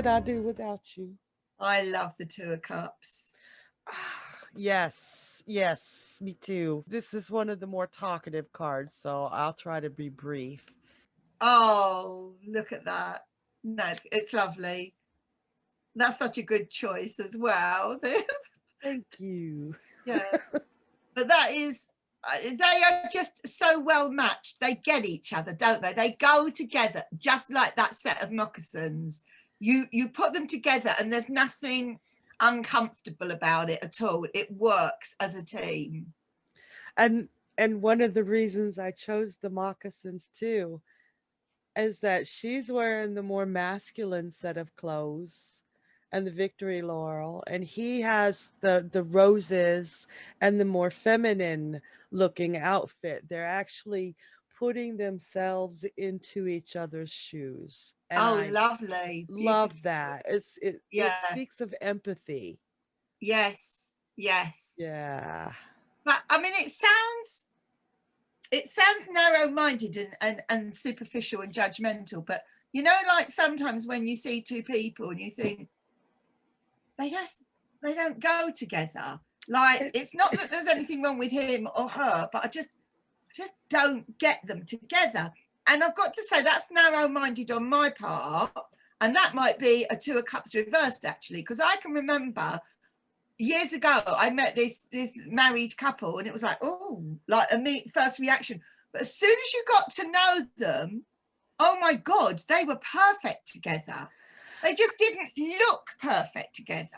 could I do without you? I love the Two of Cups. Yes, yes, me too. This is one of the more talkative cards, so I'll try to be brief. Oh, look at that. No, it's lovely. That's such a good choice as well. Thank you. Yeah, but that is, they are just so well matched. They get each other, don't they? They go together just like that set of moccasins. You put them together and there's nothing uncomfortable about it at all. It works as a team. And and one of the reasons I chose the moccasins too is that she's wearing the more masculine set of clothes and the victory laurel, and he has the roses and the more feminine looking outfit. They're actually putting themselves into each other's shoes, and Oh, I lovely, love beautiful. that. It Yeah, speaks of empathy. yes, yes. Yeah. But I mean, it sounds narrow-minded and superficial and judgmental, but you know, like sometimes when you see two people and you think they just they don't go together. Like, It, it's not that there's anything wrong with him or her, but I just don't get them together. And I've got to say that's narrow-minded on my part, and that might be a Two of Cups reversed actually, because I can remember years ago I met this married couple, and it was like, oh, like a first reaction. But as soon as you got to know them, oh my God, they were perfect together. They just didn't look perfect together.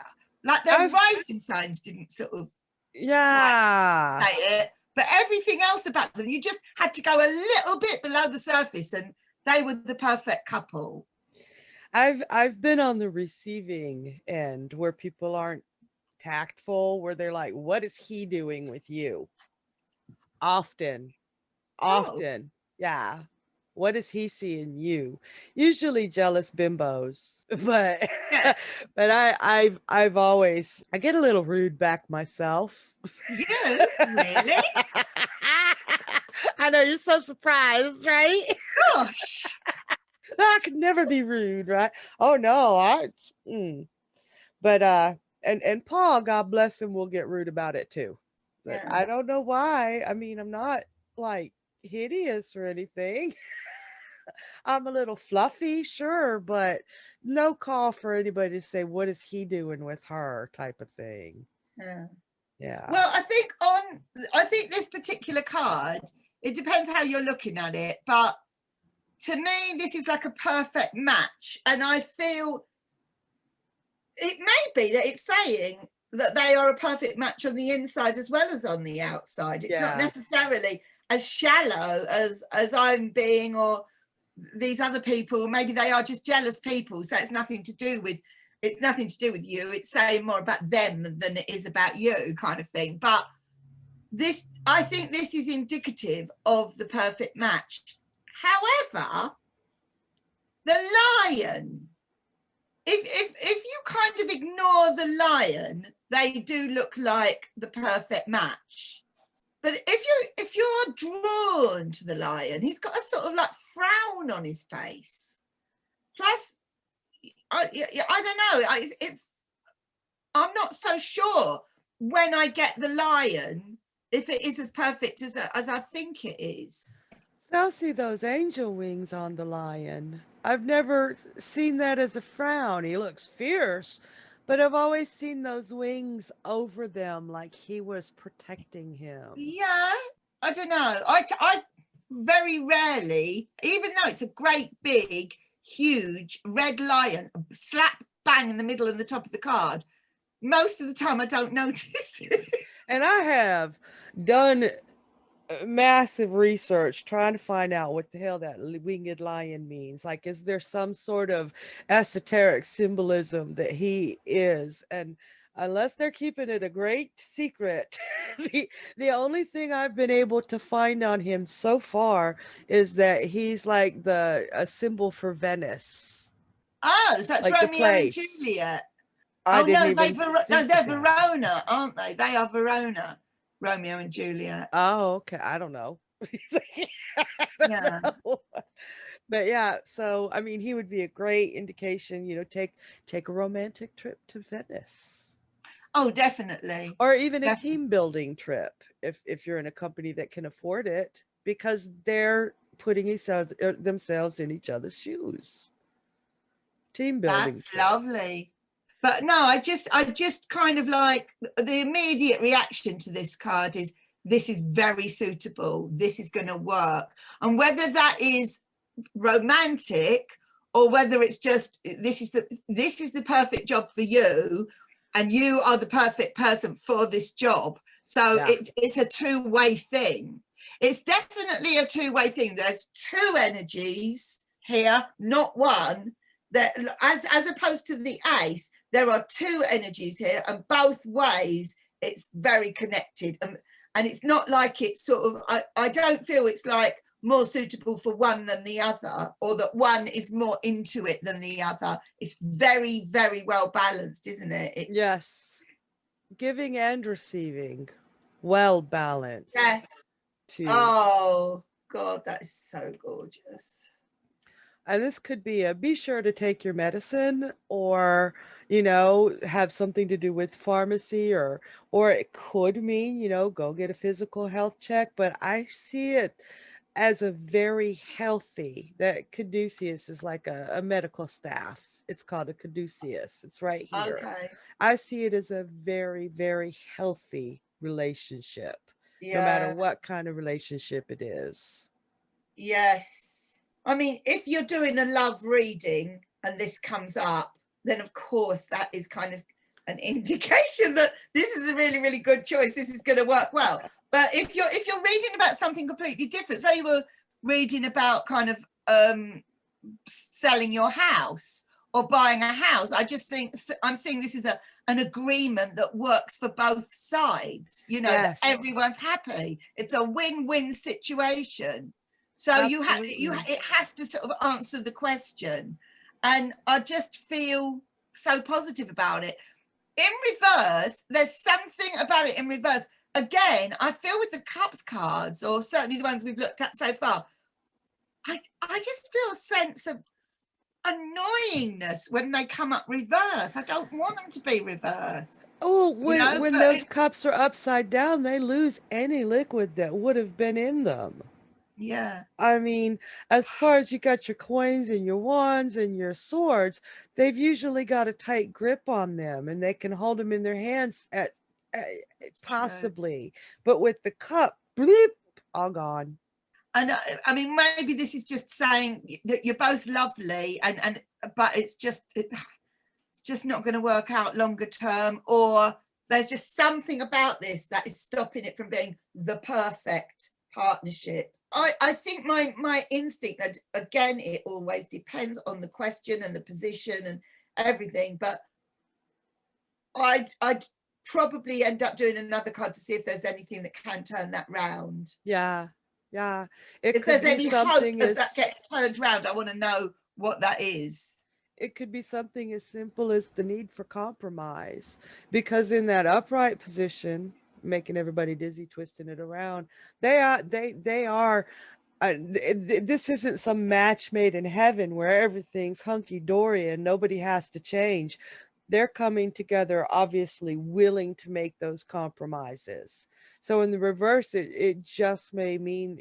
Like their I've rising signs didn't sort of quite yeah. say it, but everything else about them, you just had to go a little bit below the surface, and they were the perfect couple. I've been on the receiving end where people aren't tactful, where they're like, "What is he doing with you?" Often, Oh, often, yeah. What is he seeing you? Usually jealous bimbos, but yeah, but I've always I get a little rude back myself. you really? I know you're so surprised, right? Gosh, I could never be rude, right? Oh no, mm. But and Paul, God bless him, will get rude about it too. But yeah. I don't know why. I mean, I'm not like hideous or anything. I'm a little fluffy, sure, but no call for anybody to say, what is he doing with her type of thing. Yeah. Yeah. Well, I think this particular card, it depends how you're looking at it, but to me, this is like a perfect match. And I feel it may be that it's saying that they are a perfect match on the inside as well as on the outside. It's not Yeah. necessarily as shallow as I'm being, or these other people. Maybe they are just jealous people. So it's nothing to do with you. It's saying more about them than it is about you, kind of thing. But I think this is indicative of the perfect match. However, the lion, if you kind of ignore the lion, they do look like the perfect match. But if you're drawn to the lion, he's got a sort of like frown on his face. Plus, I don't know. I'm not so sure when I get the lion if it is as perfect as I think it is. So I see those angel wings on the lion. I've never seen that as a frown. He looks fierce, but I've always seen those wings over them like he was protecting him. Yeah, I don't know. I very rarely, even though it's a great big, huge red lion, slap bang in the middle of the top of the card, most of the time I don't notice it. And I have done massive research trying to find out what the hell that winged lion means. Like, is there some sort of esoteric symbolism that he is? And unless they're keeping it a great secret, the only thing I've been able to find on him so far is that he's like a symbol for Venice, Oh, so it's like the Romeo and place. Juliet. I Oh didn't no, even no, think they're of that. Verona, aren't they? They are Verona, Romeo and Juliet. Oh, okay. I don't know. I don't Yeah. know. But yeah, so I mean, he would be a great indication, take a romantic trip to Venice. Oh, definitely. Or even a Definitely. team building trip if you're in a company that can afford it, because they're putting themselves in each other's shoes. Team building That's trip. lovely. But no, I just kind of like the immediate reaction to this card is this is very suitable. This is going to work. And whether that is romantic or whether it's just this is the perfect job for you and you are the perfect person for this job. So Yeah. it's a two-way thing. It's definitely a two-way thing. There's two energies here, not one. That as opposed to the ace, there are two energies here, and both ways it's very connected. And it's not like it's sort of I don't feel it's like more suitable for one than the other, or that one is more into it than the other. It's very, very well balanced, isn't it? It's Yes. Giving and receiving. Well balanced yes. too. Oh God, that is so gorgeous. And this could be a be sure to take your medicine, or, have something to do with pharmacy, or it could mean, go get a physical health check, but I see it as a very healthy, that caduceus is like a medical staff. It's called a caduceus. It's right here. Okay. I see it as a very, very healthy relationship, no matter Yeah. what kind of relationship it is. Yes. I mean, if you're doing a love reading and this comes up, then of course that is kind of an indication that this is a really, really good choice. This is going to work well. But if you're reading about something completely different, say you were reading about kind of selling your house or buying a house, I just think I'm seeing this as an agreement that works for both sides, that Yes, everyone's happy. It's a win-win situation. So absolutely. it has to sort of answer the question. And I just feel so positive about it. In reverse, there's something about it in reverse. Again, I feel with the cups cards, or certainly the ones we've looked at so far, I just feel a sense of annoyingness when they come up reverse. I don't want them to be reversed, Oh, when but those cups are upside down, they lose any liquid that would have been in them. yeah, I mean, as far as you got your coins and your wands and your swords, they've usually got a tight grip on them, and they can hold them in their hands at it's true. possibly. But with the cup, bleep, all gone. And I mean, maybe this is just saying that you're both lovely, and but it's just not going to work out longer term, or there's just something about this that is stopping it from being the perfect partnership. I think my instinct that, again, it always depends on the question and the position and everything, but I'd probably end up doing another card to see if there's anything that can turn that round. Yeah, yeah. It If could there's be any hope something of as that getting turned round, I want to know what that is. it could be something as simple as the need for compromise, because in that upright position, making everybody dizzy, twisting it around, they are this isn't some match made in heaven where everything's hunky dory and nobody has to change. They're coming together, obviously willing to make those compromises. So in the reverse, it just may mean,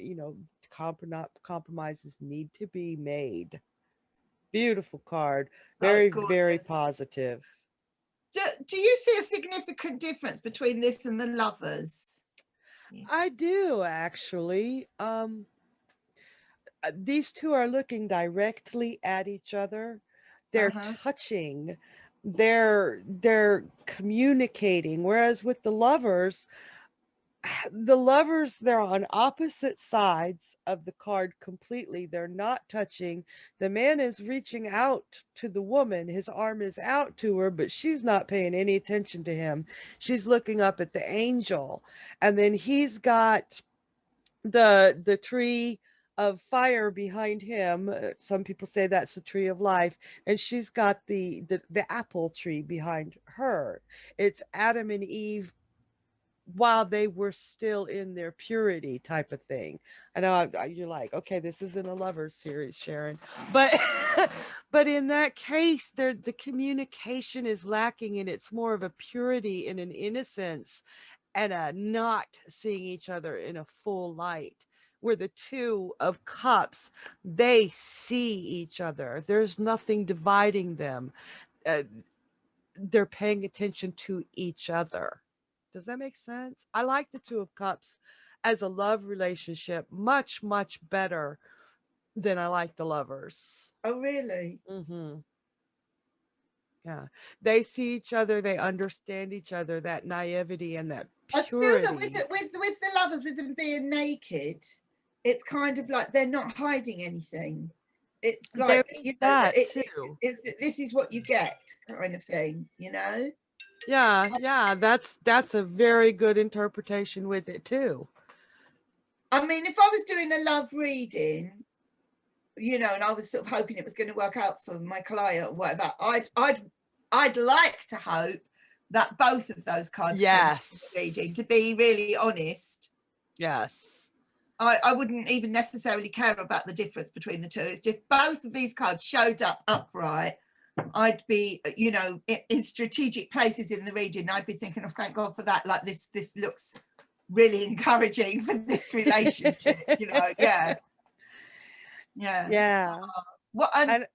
compromises need to be made. Beautiful card. Oh, it's Very, very gorgeous. positive. Do you see a significant difference between this and the lovers? I do actually. These two are looking directly at each other. They're Uh-huh. touching. They're communicating. Whereas with the lovers, they're on opposite sides of the card completely. They're not touching. The man is reaching out to the woman. His arm is out to her, but she's not paying any attention to him. She's looking up at the angel. And then he's got the tree of fire behind him. Some people say that's the tree of life, and she's got the apple tree behind her. It's Adam and Eve while they were still in their purity type of thing. I know you're like, okay, this isn't a lover series, Sharon, but but in that case, the communication is lacking, and it's more of a purity and an innocence and a not seeing each other in a full light. Where the two of cups, they see each other. There's nothing dividing them. Uh, they're paying attention to each other. Does that make sense? I like the Two of Cups as a love relationship much, much better than I like the Lovers. Oh, really? Hmm. Yeah. They see each other, they understand each other, that naivety and that I feel that with purity. with the Lovers, with them being naked, it's kind of like they're not hiding anything. It's There like, is you know, that too. it's this is what you get kind of thing, you know. Yeah, yeah, that's a very good interpretation with it too. I mean, if I was doing a love reading, you know, and I was sort of hoping it was going to work out for my client or whatever, I'd like to hope that both of those cards came in the reading, to be really honest. Yes. I wouldn't even necessarily care about the difference between the two. It's just both of these cards showed up upright, I'd be, you know, in strategic places in the reading, I'd be thinking, oh, thank God for that. Like this looks really encouraging for this relationship, you know. Yeah. Yeah. Yeah. What? And And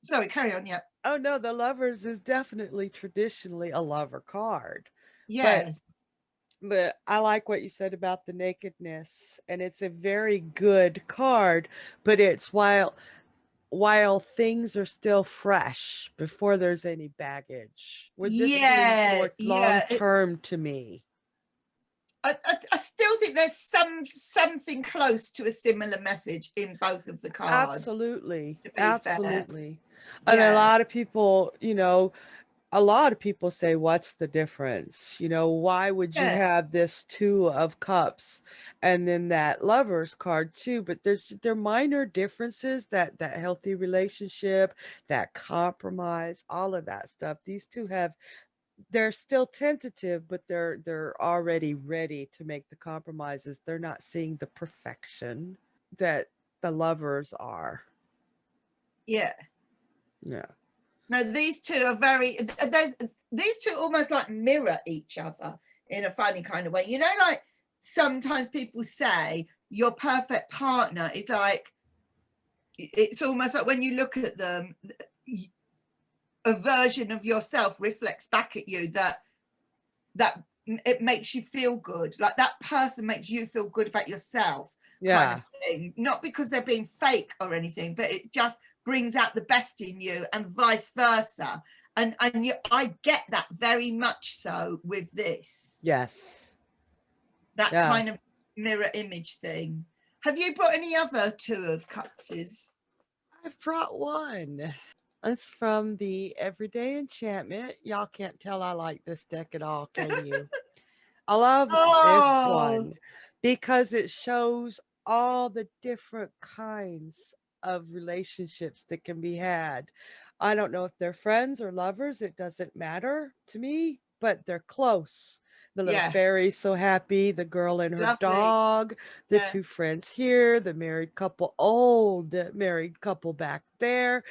sorry, carry on. Yeah. oh no, the Lovers is definitely traditionally a lover card. But Yes. but I like what you said about the nakedness, and it's a very good card, but it's while things are still fresh before there's any baggage. With this being Yeah. more long Yeah. term to me. I still think there's something close to a similar message in both of the cards, Absolutely. to be fair. Absolutely. And a Yeah. lot of people, a lot of people say, what's the difference? Why would you Yeah. have this Two of Cups and then that Lovers card too? But there are minor differences, that healthy relationship, that compromise, all of that stuff. These two they're still tentative, but they're already ready to make the compromises. They're not seeing the perfection that the Lovers are. Yeah. Yeah. No, these two are very, these two almost like mirror each other in a funny kind of way. You know, like sometimes people say your perfect partner is like, it's almost like when you look at them, a version of yourself reflects back at you that it makes you feel good. Like that person makes you feel good about yourself, kind of Yeah. thing. Not because they're being fake or anything, but it just brings out the best in you, and vice versa. And I get that very much so with this. Yes. That Yeah. kind of mirror image thing. Have you brought any other Two of Cupses? I've brought one. It's from the Everyday Enchantment. Y'all can't tell I like this deck at all, can you? I love this Oh, one because it shows all the different kinds of relationships that can be had. I don't know if they're friends or lovers, it doesn't matter to me, but they're close. The little yeah, fairy's so happy, the girl and her lovely. dog, the Yeah. two friends here, the married couple, old married couple back there.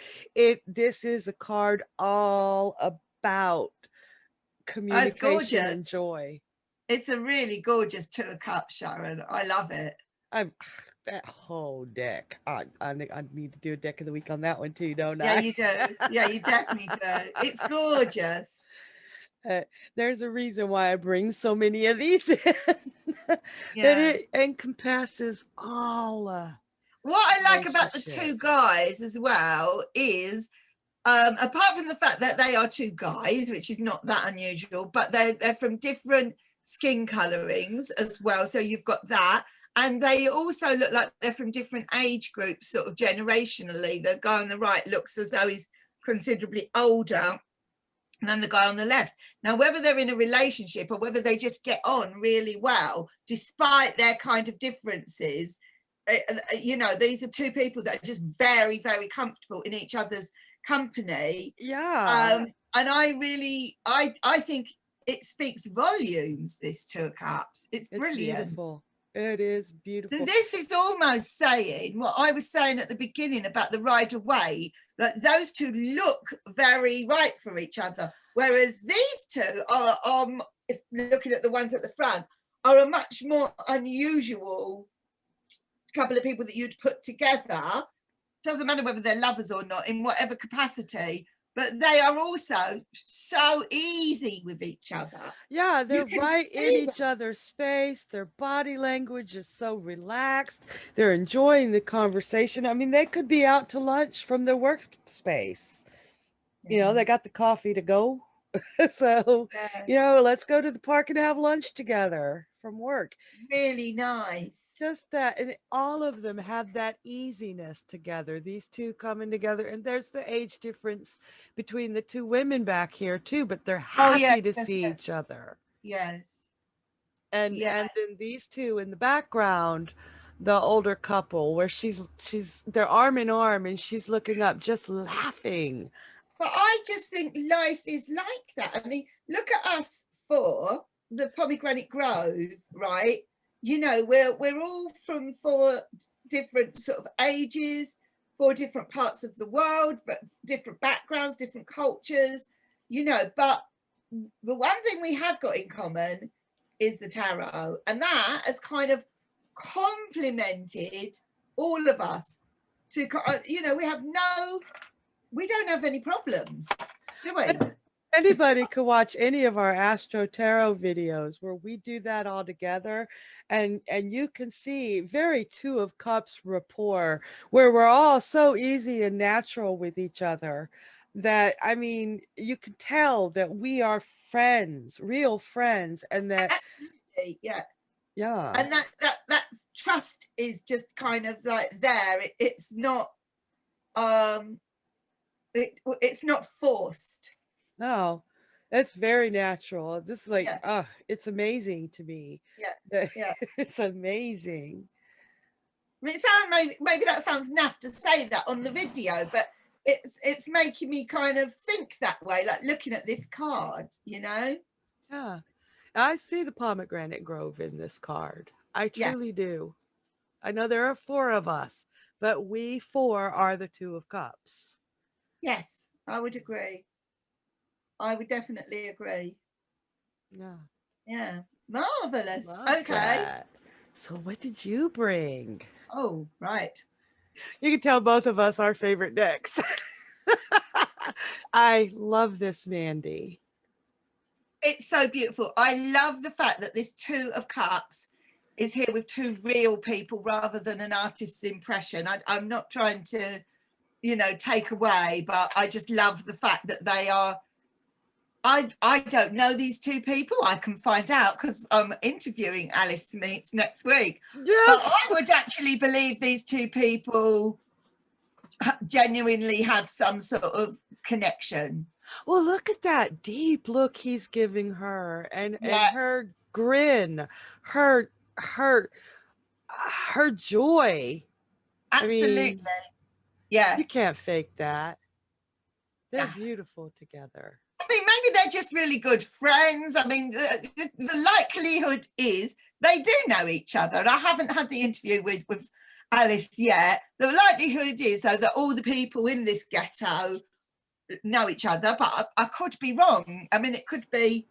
This is a card all about Oh, it's communication gorgeous. and joy. It's a really gorgeous Two of Cups, Sharon. I love it. I'm that whole deck. I think I need to do a deck of the week on that one too, don't Yeah, I? you do. Yeah, you definitely do. It's gorgeous. Uh, there's a reason why I bring so many of these in. That Yeah. it encompasses all What I like about the two relationships. guys as well is, apart from the fact that they are two guys, which is not that unusual, but they're from different skin colorings as well. So you've got that. And they also look like they're from different age groups, sort of generationally. The guy on the right looks as though he's considerably older than the guy on the left. Now, whether they're in a relationship or whether they just get on really well, despite their kind of differences, you know, these are two people that are just very, very comfortable in each other's company. Yeah. And I think it speaks volumes, this Two of Cups. It's brilliant. Beautiful. It is beautiful. And this is almost saying what I was saying at the beginning about the Rider-Waite, like those two look very right for each other, whereas these two are, if looking at the ones at the front, are a much more unusual couple of people that you'd put together. Doesn't matter whether they're lovers or not, in whatever capacity, but they are also so easy with each other. Yeah, they're right in see each other's face. Their body language is so relaxed. They're enjoying the conversation. I mean, they could be out to lunch from their workspace. You know, they got the coffee to go. So, Yeah, you know, let's go to the park and have lunch together from work. really nice. Just that, and all of them have that easiness together. These two coming together, and there's the age difference between the two women back here too, but they're Oh yeah, happy to yes, see yes, each other. yes. And Yeah. then these two in the background, the older couple, where she's they're arm in arm, and she's looking up, just laughing. But I just think life is like that. I mean, look at us four, the Pomegranate Grove, right? You know, we're all from 4 different sort of ages, 4 different parts of the world, but different backgrounds, different cultures, you know. But the one thing we have got in common is the tarot, and that has kind of complemented all of us. To, you know, we don't have any problems, do we? Anybody could watch any of our Astro Tarot videos where we do that all together, and you can see very Two of Cups rapport, where we're all so easy and natural with each other that, I mean, you can tell that we are friends, real friends, and that Absolutely, yeah. yeah. And that trust is just kind of like there. It's not it's not forced. No, that's very natural. This is like, Yeah. it's amazing to me. Yeah, yeah. It's amazing. I mean, maybe that sounds naff to say that on the video, but it's making me kind of think that way, like looking at this card, you know? Yeah. I see the pomegranate grove in this card. I Yeah. truly do. I know there are 4 of us, but we 4 are the Two of Cups. Yes, I would agree. I would definitely agree. Yeah. Yeah. Marvelous. Love Okay. that. So what did you bring? Oh, right. You can tell both of us our favorite decks. I love this, Mandy. It's so beautiful. I love the fact that this Two of Cups is here with 2 real people rather than an artist's impression. I'm not trying to, you know, take away, but I just love the fact that they are. I don't know these 2 people. I can find out because I'm interviewing Alice Smeets next week. Yes. But I would actually believe these 2 people genuinely have some sort of connection. Well, look at that deep look he's giving her, and Yeah. her grin, her joy. Absolutely. I mean, yeah. you can't fake that. They're Yeah. beautiful together. I mean, maybe they're just really good friends. I mean, the likelihood is they do know each other. And I haven't had the interview with Alice yet. The likelihood is, though, that all the people in this ghetto know each other, but I could be wrong. I mean, it could be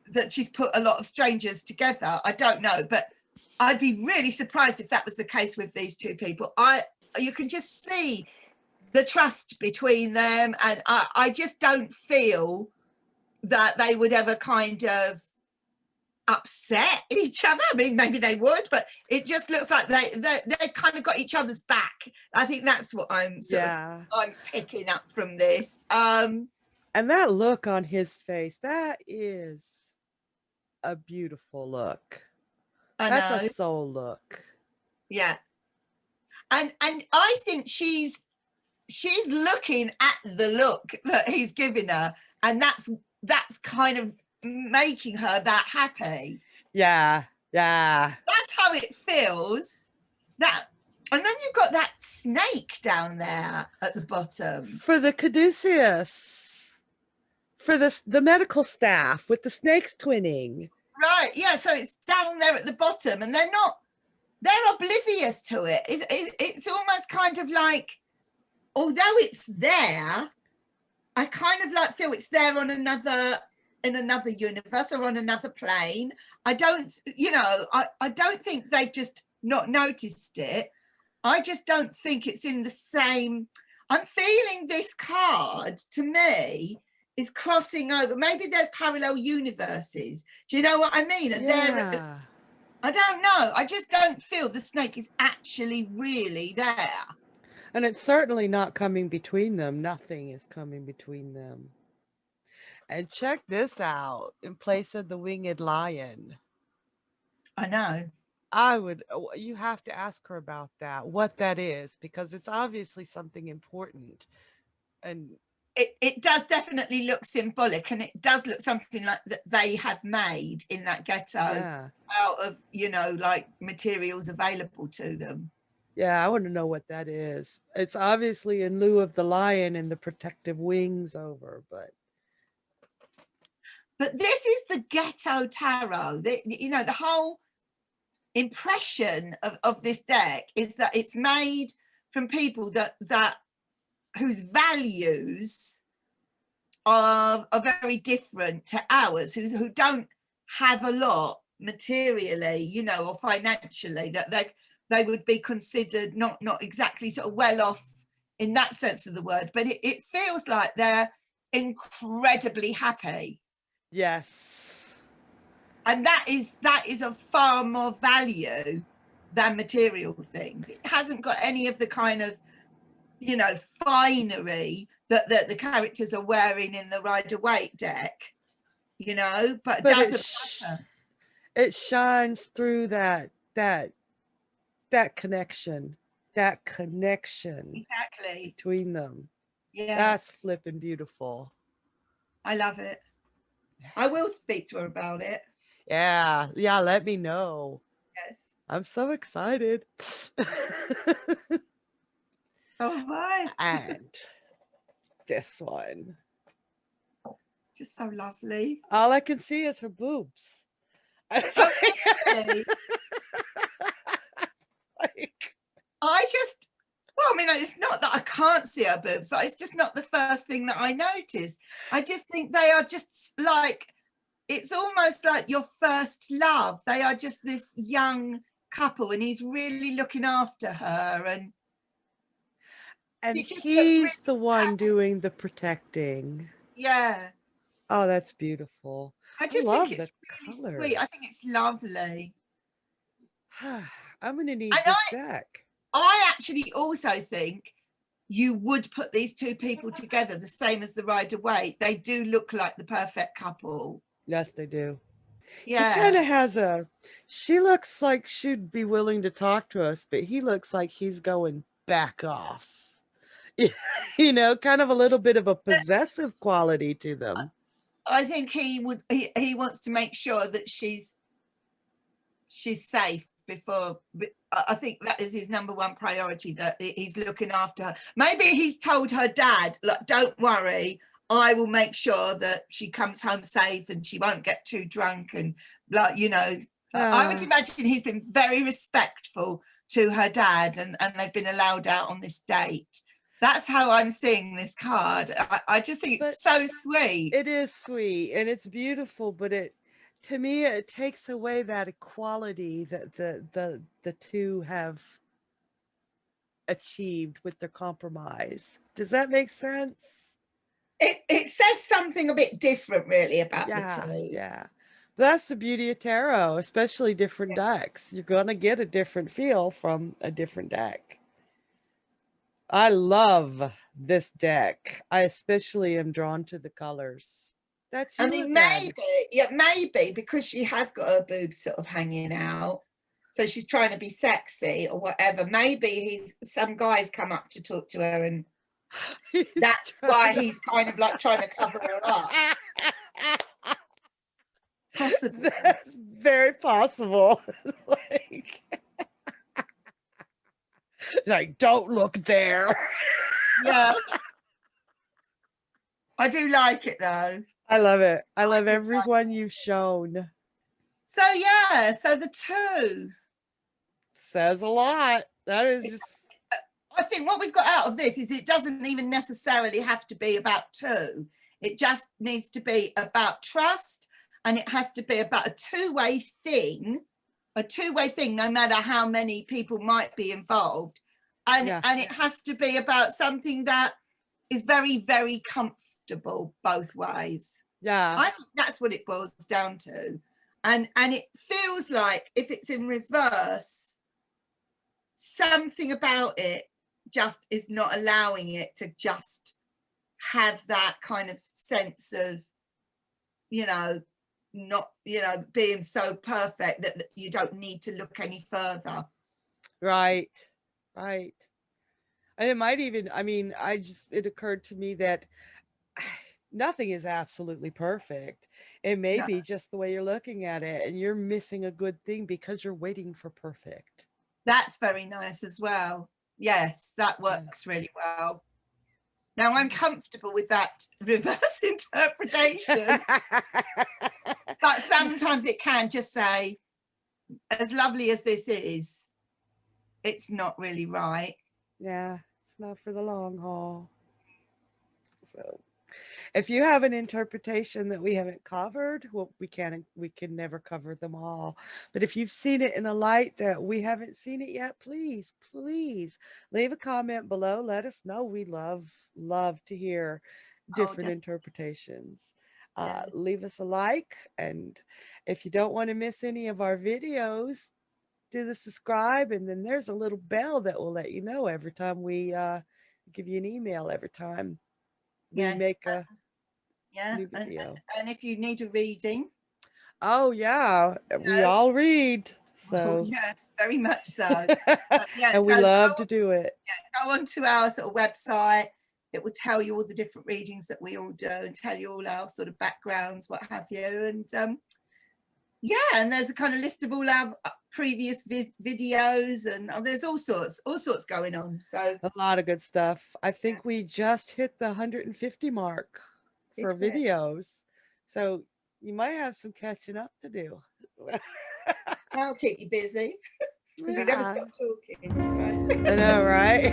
that she's put a lot of strangers together. I don't know, but I'd be really surprised if that was the case with these 2 people. You can just see the trust between them, and I just don't feel that they would ever kind of upset each other. I mean, maybe they would, but it just looks like they kind of got each other's back. I think that's what I'm I'm picking up from this. And that look on his face, that is a beautiful look. That's a soul look. Yeah. And I think she's looking at the look that he's giving her, and that's kind of making her that happy. Yeah. That's how it feels. And then you've got that snake down there at the bottom. For the caduceus. for the medical staff with the snakes twinning. Right, yeah, so it's down there at the bottom, and they're oblivious to it. It's almost kind of like, although it's there, I kind of like feel it's there on another, in another universe or on another plane. I don't, I don't think they've just not noticed it. I just don't think it's in the same. I'm feeling this card, to me, is crossing over. Maybe there's parallel universes. Do you know what I mean? Yeah. I don't know. I just don't feel the snake is actually really there. And it's certainly not coming between them. Nothing is coming between them. And check this out, in place of the winged lion. I know. You have to ask her about that, what that is, because it's obviously something important. And it does definitely look symbolic, and it does look something like that they have made in that ghetto, yeah. out of, like materials available to them. Yeah, I want to know what that is. It's obviously in lieu of the lion and the protective wings over, But this is the ghetto tarot. The whole impression of this deck is that it's made from people that whose values are very different to ours, who don't have a lot materially, or financially, that they would be considered not exactly sort of well off in that sense of the word, but it feels like they're incredibly happy. yes. And that is of far more value than material things. It hasn't got any of the kind of, finery that the characters are wearing in the Rider-Waite deck, but it doesn't matter. It shines through that connection. That connection Exactly. between them. Yeah. That's flipping beautiful. I love it. I will speak to her about it. Yeah, let me know. Yes. I'm so excited. Oh, bye. And this one. It's just so lovely. All I can see is her boobs. Okay. It's not that I can't see her boobs, but it's just not the first thing that I noticed. I just think they are just like, it's almost like your first love. They are just this young couple, and he's really looking after her, and he's really the one doing the protecting. Yeah. Oh, that's beautiful. I just think it's really colors. sweet. I think it's lovely. I'm going to need this deck. I actually also think you would put these two people together the same as the Rider-Waite. They do look like the perfect couple. Yes, they do. Yeah. He kind of has she looks like she'd be willing to talk to us, but he looks like he's going back off. Kind of a little bit of a possessive quality to them. I think he wants to make sure that she's safe before. I think that is his number one priority, that he's looking after her. Maybe he's told her dad, like, don't worry, I will make sure that she comes home safe and she won't get too drunk, and I would imagine he's been very respectful to her dad, and they've been allowed out on this date. That's how I'm seeing this card. I just think it's so sweet. It is sweet and it's beautiful, but to me, it takes away that equality that the two have achieved with their compromise. Does that make sense? It says something a bit different, really, about the two. Yeah. That's the beauty of tarot, especially different decks. You're going to get a different feel from a different deck. I love this deck. I especially am drawn to the colors. That's maybe because she has got her boobs sort of hanging out, so she's trying to be sexy or whatever. Maybe some guys come up to talk to her, and that's why he's kind of like trying to cover her up. Possibly. That's very possible. Like, don't look there. Yeah. I do like it though. I love it. I I love did every like one you've shown. So yeah, so the two. Says a lot. That is just I think what we've got out of this is it doesn't even necessarily have to be about two. It just needs to be about trust, and it has to be about a two-way thing, no matter how many people might be involved. And it has to be about something that is very, very comfortable both ways. yeah. I think that's what it boils down to. And it feels like if it's in reverse, something about it just is not allowing it to just have that kind of sense of, not, being so perfect that you don't need to look any further. Right. Right. And it might even, it occurred to me that nothing is absolutely perfect. It may No. be just the way you're looking at it, and you're missing a good thing because you're waiting for perfect. That's very nice as well. Yes, that works really well. Now I'm comfortable with that reverse interpretation, but sometimes it can just say, as lovely as this is, it's not really right. Yeah, it's not for the long haul. So if you have an interpretation that we haven't covered, well, we can never cover them all. But if you've seen it in a light that we haven't seen it yet, please leave a comment below. Let us know. We love to hear different interpretations. Leave us a like, and if you don't want to miss any of our videos, do the subscribe, and then there's a little bell that will let you know every time we give you an email every time we make a new video. And if you need a reading, oh yeah, we all read, so yes, very much so. And we love to do it. Go onto our sort of website. It will tell you all the different readings that we all do, and tell you all our sort of backgrounds, what have you. And and there's a kind of list of all our previous videos, and there's all sorts going on. So a lot of good stuff. I think we just hit the 150 mark for videos, so you might have some catching up to do. That'll keep you busy, because we never stop talking, right? I know, right?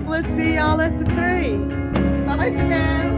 We'll see y'all at the 3. Bye for now.